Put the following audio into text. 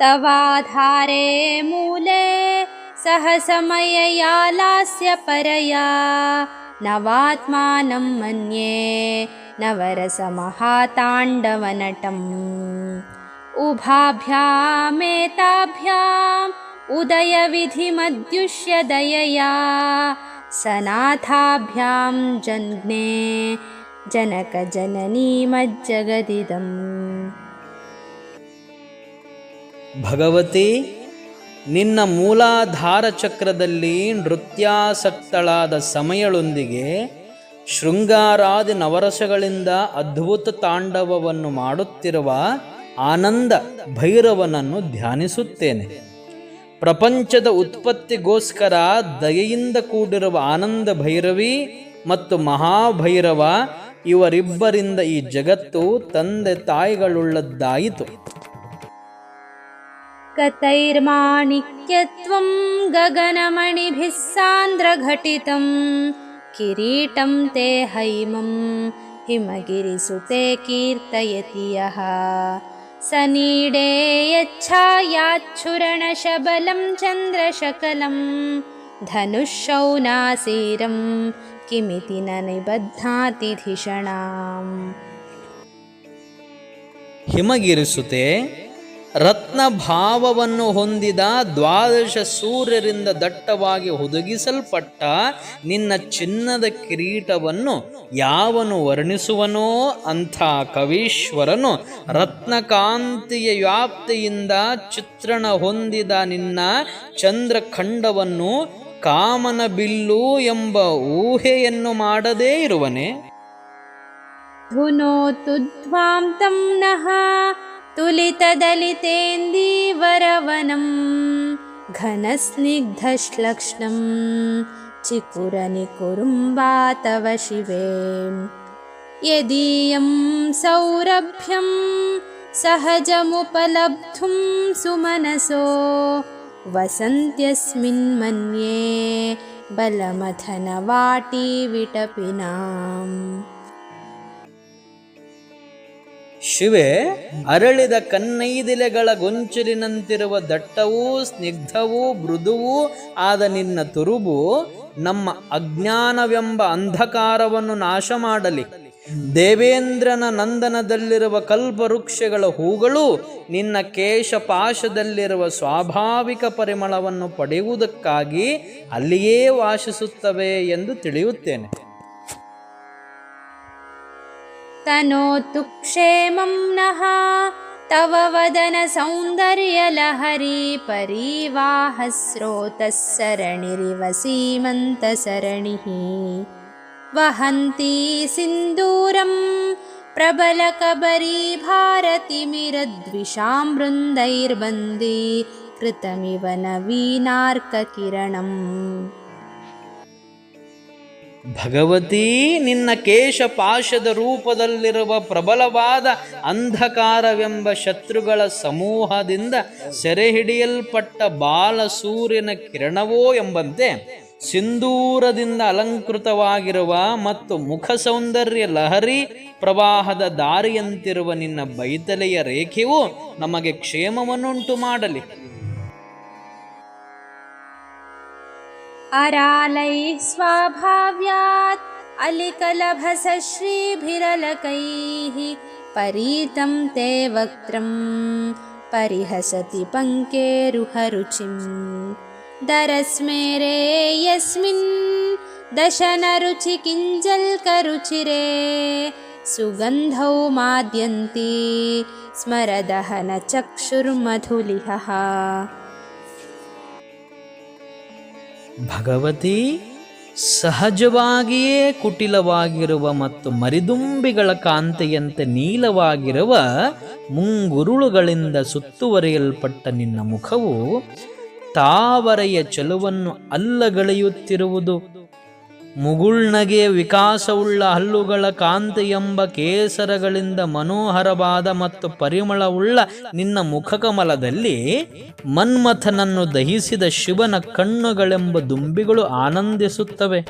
ತವಾಧಾರೆ ಮೂಲೆ ಸಹಸಮಯಯಾ ಲಾಸ್ಯ ಪರಯಾ ನವಾತ್ಮಾನಂ ಮನ್ಯೇ ನವರಸ ಮಹಾತಾಂಡವನಟಂ ಉಭಾಭ್ಯಾಮೇತಾಭ್ಯಾಂ ಉದಯ ವಿಧಿಮದ್ಯುಷ್ಯ ದಯಯಾ ಸನಾಥಾಭ್ಯಾಂ ಜನ್ಘ್ನೆ ಜನಕ ಜನನೀ ಮಜ್ಜಗದಿದಂ. ಭಗವತಿ, ನಿನ್ನ ಮೂಲಾಧಾರ ಚಕ್ರದಲ್ಲಿ ನೃತ್ಯಾಸಕ್ತಳಾದ ಸಮಯಳೊಂದಿಗೆ ಶೃಂಗಾರಾದಿ ನವರಸಗಳಿಂದ ಅದ್ಭುತ ತಾಂಡವವನ್ನು ಮಾಡುತ್ತಿರುವ ಆನಂದ ಭೈರವನನ್ನು ಧ್ಯಾನಿಸುತ್ತೇನೆ. ಪ್ರಪಂಚದ ಉತ್ಪತ್ತಿಗೋಸ್ಕರ ದಯೆಯಿಂದ ಕೂಡಿರುವ ಆನಂದ ಭೈರವಿ ಮತ್ತು ಮಹಾಭೈರವ ಇವರಿಬ್ಬರಿಂದ ಈ ಜಗತ್ತು ತಂದೆ ತಾಯಿಗಳುಳ್ಳದ್ದಾಯಿತು. ಕತೈರ್ಮಾಣಿಕ್ಯತ್ವಂ ಗಗನಮಣಿಭಿಃ ಸಾಂದ್ರಘಟಿತಂ ಕಿರೀಟಂ ತೇ ಹೈಮಂ ಹಿಮಗಿರಿಸುತೆ ಕೀರ್ತಯತಿ ಯಃ ಸನೀಡೇ ಯಚ್ಛಾಯಾಚ್ಛುರಣಶಬಲಂ ಚಂದ್ರಶಕಲಂ ಧನುಃಶೌನಾಸೀರಂ ಕಿಮಿತಿ ನ ನಿಬಧ್ನಾತಿ ಧಿಷಣಾಂ. ಹಿಮಗಿರಿಸುತೆ ರತ್ನ ಭಾವವನ್ನು ಹೊಂದಿದ 12 ಸೂರ್ಯರಿಂದ ದಟ್ಟವಾಗಿ ಹುದುಗಿಸಲ್ಪಟ್ಟ ನಿನ್ನ ಚಿನ್ನದ ಕಿರೀಟವನ್ನು ಯಾವನು ವರ್ಣಿಸುವನೋ ಅಂಥ ಕವೀಶ್ವರನು ರತ್ನಕಾಂತಿಯ ವ್ಯಾಪ್ತಿಯಿಂದ ಚಿತ್ರಣ ಹೊಂದಿದ ನಿನ್ನ ಚಂದ್ರಖಂಡವನ್ನು ಕಾಮನ ಬಿಲ್ಲು ಎಂಬ ಊಹೆಯನ್ನು ಮಾಡದೇ ಇರುವನೆ. ಧುನೋತುಧ್ವಾಂ ತಂ ನಃ ತುಲಿತದಲಿತೇಂದೀವರವನಂ ಘನಸ್ನಿಗ್ಧಶ್ಲಕ್ಷ್ಣಂ ಚಿಕುರನಿಕುರುಂಬಾತವ ಶಿವೇ ಯದೀಯಂ ಸೌರಭ್ಯಂ ಸಹಜಮುಪಲಬ್ಧುಂ ಸುಮನಸೋ ವಸಂತ್ಯಸ್ಮಿನ್ ಮನ್ಯೇ ಬಲಮಥನವಾಟಿ ವಿಟಪಿನಾಂ. ಶಿವೆ, ಅರಳಿದ ಕನ್ನೈದಿಲೆಗಳ ಗೊಂಚಲಿನಂತಿರುವ ದಟ್ಟವೂ ಸ್ನಿಗ್ಧವೂ ಮೃದುವೂ ಆದ ನಿನ್ನ ತುರುಬು ನಮ್ಮ ಅಜ್ಞಾನವೆಂಬ ಅಂಧಕಾರವನ್ನು ನಾಶ ಮಾಡಲಿ. ದೇವೇಂದ್ರನ ನಂದನದಲ್ಲಿರುವ ಕಲ್ಪವೃಕ್ಷಗಳ ಹೂಗಳು ನಿನ್ನ ಕೇಶಪಾಶದಲ್ಲಿರುವ ಸ್ವಾಭಾವಿಕ ಪರಿಮಳವನ್ನು ಪಡೆಯುವುದಕ್ಕಾಗಿ ಅಲ್ಲಿಯೇ ವಾಸಿಸುತ್ತವೆ ಎಂದು ತಿಳಿಯುತ್ತೇನೆ. ತನೋತು ಕ್ಷೇಮಂ ನಃ ತವ ವದನ ಸೌಂದರ್ಯ ಲಹರಿ ಪರಿವಾಹ ಸ್ರೋತಃ ಸರಣಿರಿವ ಸೀಮಂತ ಸರಣಿಃ ವಹಂತಿ ಸಿಂಧೂರಂ ಪ್ರಬಲ ಕಬರಿ ಭಾರತಿ ಮಿರದ್ವಿಷಾಂ ವೃಂದೈರ್ಬಂದಿ ಕೃತಮಿವ ನವೀನಾರ್ಕ ಕಿರಣಂ. ಭಗವತಿ, ನಿನ್ನ ಕೇಶಪಾಶದ ರೂಪದಲ್ಲಿರುವ ಪ್ರಬಲವಾದ ಅಂಧಕಾರವೆಂಬ ಶತ್ರುಗಳ ಸಮೂಹದಿಂದ ಸೆರೆಹಿಡಿಯಲ್ಪಟ್ಟ ಬಾಲಸೂರ್ಯನ ಕಿರಣವೋ ಎಂಬಂತೆ ಸಿಂಧೂರದಿಂದ ಅಲಂಕೃತವಾಗಿರುವ ಮತ್ತು ಮುಖ ಸೌಂದರ್ಯ ಲಹರಿ ಪ್ರವಾಹದ ದಾರಿಯಂತಿರುವ ನಿನ್ನ ಬೈತಲೆಯ ರೇಖೆಯು ನಮಗೆ ಕ್ಷೇಮವನ್ನುಂಟು ಮಾಡಲಿ. ಅರಾಲೈಃ ಸ್ವಾಭಾವ್ಯಾತ್ ಅಲಿಕಲಭಸ ಶ್ರೀಭಿರಲಕೈಃ ಪರೀತಂ ತೇ ವಕ್ತ್ರಂ ಪರಿಹಸತಿ ಪಂಕೇರುಹರುಚಿಂ ದರಸ್ಮೇರೇ ಯಸ್ಮಿನ್ ದಶನರುಚಿ ಕಿಂಜಲ್ಕರುಚಿರೇ ಸುಗಂಧೌ ಮಾದ್ಯಂತಿ ಸ್ಮರದಹನ ಚಕ್ಷುರ್ಮಧುಲಿಹಃ. ಭಗವತಿ, ಸಹಜವಾಗಿಯೇ ಕುಟಿಲವಾಗಿರುವ ಮತ್ತು ಮರಿದುಂಬಿಗಳ ಕಾಂತೆಯಂತೆ ನೀಲವಾಗಿರುವ ಮುಂಗುರುಳುಗಳಿಂದ ಸುತ್ತುವರಿಯಲ್ಪಟ್ಟ ನಿನ್ನ ಮುಖವು ತಾವರೆಯ ಚಲುವನ್ನು ಅಲ್ಲಗಳೆಯುತ್ತಿರುವುದು. ಮುಗುಳ್ನಗೆ ವಿಕಾಸವುಳ್ಳ ಹಲ್ಲುಗಳ ಕಾಂತೆಯೆಂಬ ಕೇಸರಗಳಿಂದ ಮನೋಹರವಾದ ಮತ್ತು ಪರಿಮಳವುಳ್ಳ ನಿನ್ನ ಮುಖಕಮಲದಲ್ಲಿ ಮನ್ಮಥನನ್ನು ದಹಿಸಿದ ಶಿವನ ಕಣ್ಣುಗಳೆಂಬ ದುಂಬಿಗಳು ಆನಂದಿಸುತ್ತವೆ.